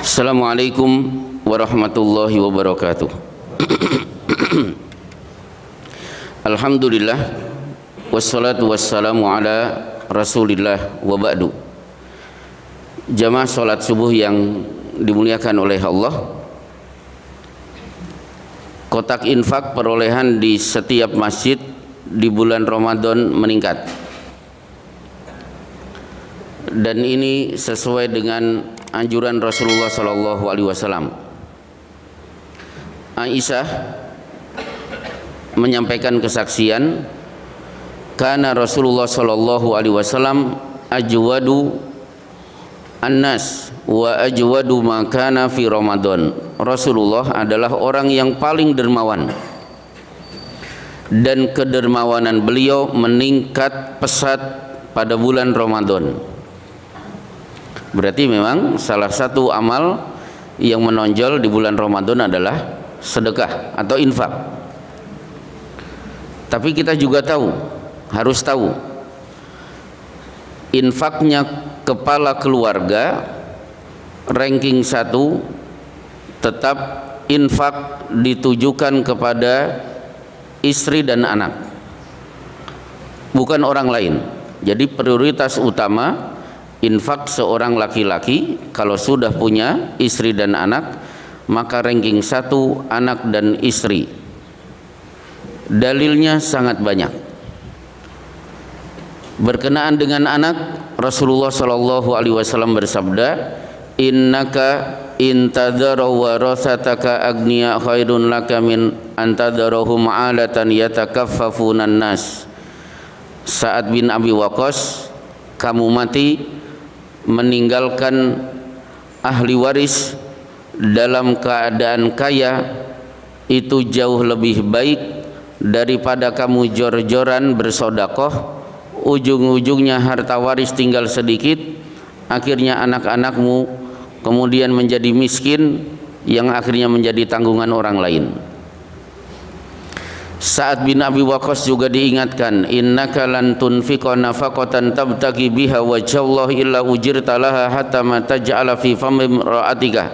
Assalamualaikum warahmatullahi wabarakatuh. Alhamdulillah wassalatu wassalamu ala Rasulillah wa ba'du. Jamaah salat subuh yang dimuliakan oleh Allah, kotak infak perolehan di setiap masjid di bulan Ramadan meningkat, dan ini sesuai dengan anjuran Rasulullah SAW. Aisyah menyampaikan kesaksian, karena Rasulullah SAW ajwadu annas wa ajwadu ma kana fi Ramadan. Rasulullah adalah orang yang paling dermawan, dan kedermawanan beliau meningkat pesat pada bulan Ramadan. Berarti memang salah satu amal yang menonjol di bulan Ramadan adalah sedekah atau infak. Tapi kita juga harus tahu, infaknya kepala keluarga ranking 1 tetap infak ditujukan kepada istri dan anak, bukan orang lain. Jadi prioritas utama infak seorang laki-laki kalau sudah punya istri dan anak, maka ranking 1 anak dan istri. Dalilnya sangat banyak. Berkenaan dengan anak, Rasulullah SAW bersabda, innaka intadara warasataka agniya khairun laka min antadarahum alatan yatakaffafunan nas. Sa'ad bin Abi Waqqas, kamu mati meninggalkan ahli waris dalam keadaan kaya, itu jauh lebih baik daripada kamu jor-joran bersodakoh, ujung-ujungnya harta waris tinggal sedikit, akhirnya anak-anakmu kemudian menjadi miskin yang akhirnya menjadi tanggungan orang lain. Sa'ad bin Abi Waqqas juga diingatkan, innaka lan tunfiqa nafaqatan tabtagi biha wajhallah illa ujirta laha hatta ma taj'ala fi fami imra'atika.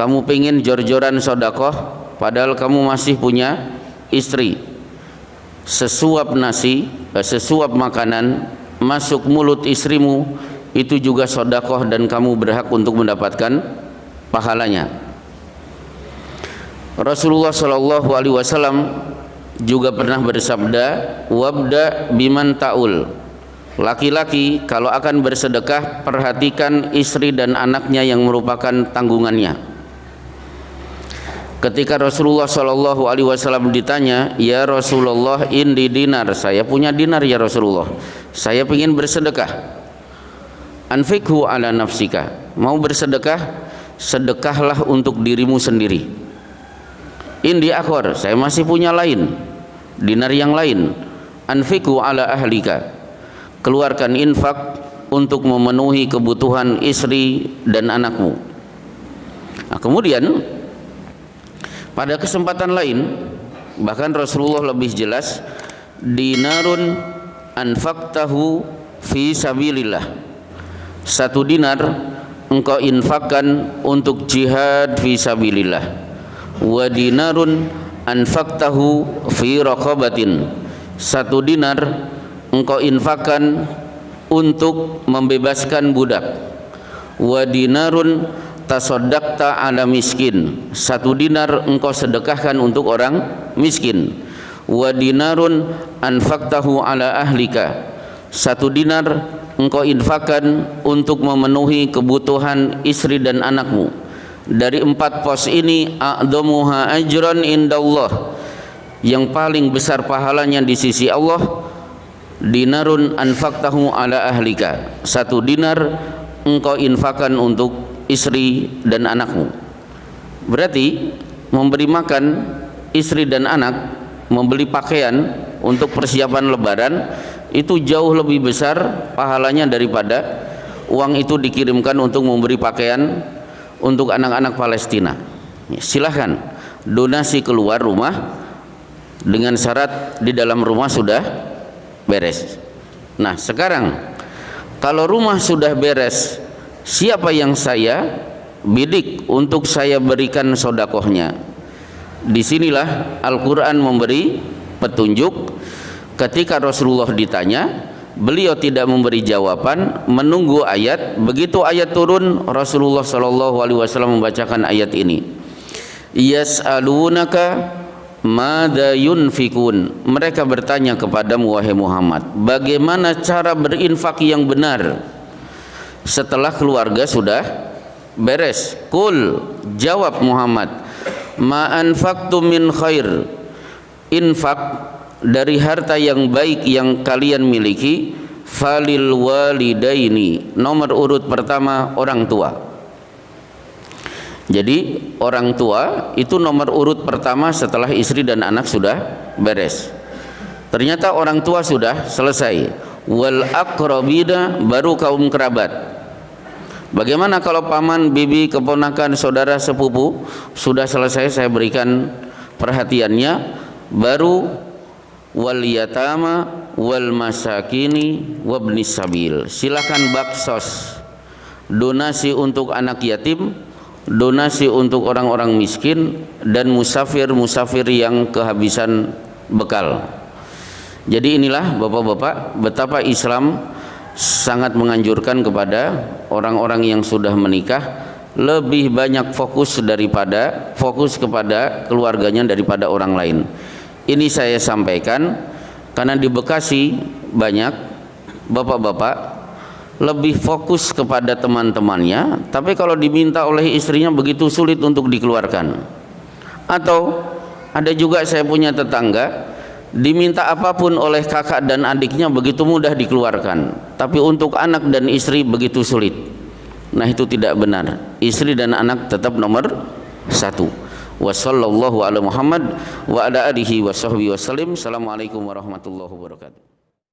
Kamu pengen jor-joran sedekah padahal kamu masih punya istri. Sesuap nasi, sesuap makanan masuk mulut istrimu itu juga sedekah dan kamu berhak untuk mendapatkan pahalanya. Rasulullah SAW juga pernah bersabda, wabda biman ta'ul. Laki-laki kalau akan bersedekah, perhatikan istri dan anaknya yang merupakan tanggungannya. Ketika Rasulullah SAW ditanya, ya Rasulullah, indi dinar, saya punya dinar ya Rasulullah, saya ingin bersedekah. Anfikhu ala nafsika, mau bersedekah, sedekahlah untuk dirimu sendiri. Indi akhor, saya masih punya lain, dinar yang lain. Anfiku ala ahlika, keluarkan infak untuk memenuhi kebutuhan istri dan anakmu. Nah, kemudian pada kesempatan lain, bahkan Rasulullah lebih jelas, dinarun anfaqtahu fi sabilillah, 1 dinar engkau infakkan untuk jihad fi sabilillah. Wa dinarun anfaqtahu fi raqabatin, 1 dinar engkau infakkan untuk membebaskan budak. Wa dinarun tasaddaqta ala miskin, 1 dinar engkau sedekahkan untuk orang miskin. Wa dinarun anfaqtahu ala ahlika, 1 dinar engkau infakkan untuk memenuhi kebutuhan istri dan anakmu. Dari 4 pos ini, a'dhamuha ajran indallah, yang paling besar pahalanya di sisi Allah, dinarun anfaqtahu ala ahlika, 1 dinar engkau infakkan untuk istri dan anakmu. Berarti memberi makan istri dan anak, membeli pakaian untuk persiapan lebaran, itu jauh lebih besar pahalanya daripada uang itu dikirimkan untuk memberi pakaian untuk anak-anak Palestina. Silahkan donasi keluar rumah dengan syarat di dalam rumah sudah beres. Nah, sekarang kalau rumah sudah beres, siapa yang saya bidik untuk saya berikan sodakohnya. Disinilah Al-Quran memberi petunjuk. Ketika Rasulullah ditanya, beliau tidak memberi jawaban, menunggu ayat. Begitu ayat turun, Rasulullah SAW membacakan ayat ini. Yas'alunaka madza yunfikun. Mereka bertanya kepadamu wahai Muhammad, bagaimana cara berinfak yang benar setelah keluarga sudah beres. Qul, jawab Muhammad, ma anfaqtum min khair, infak dari harta yang baik yang kalian miliki, falil walidaini, nomor urut pertama orang tua. Jadi orang tua itu nomor urut pertama setelah istri dan anak sudah beres. Ternyata orang tua sudah selesai. Wal aqrabina, baru kaum kerabat. Bagaimana kalau paman, bibi, keponakan, saudara, sepupu sudah selesai saya berikan perhatiannya, baru wal yatama wal masakini wabnis sabil. Silakan baksos, donasi untuk anak yatim, donasi untuk orang-orang miskin, dan musafir yang kehabisan bekal. Jadi inilah bapak-bapak, betapa Islam sangat menganjurkan kepada orang-orang yang sudah menikah lebih banyak fokus kepada keluarganya daripada orang lain. Ini saya sampaikan karena di Bekasi banyak bapak-bapak lebih fokus kepada teman-temannya, tapi kalau diminta oleh istrinya begitu sulit untuk dikeluarkan. Atau ada juga saya punya tetangga, diminta apapun oleh kakak dan adiknya begitu mudah dikeluarkan, tapi untuk anak dan istri begitu sulit. Nah, itu tidak benar. Istri dan anak tetap nomor satu. Wassallallahu ala Muhammad wa ala alihi wa sahbihi wasallim. Assalamualaikum warahmatullahi wabarakatuh.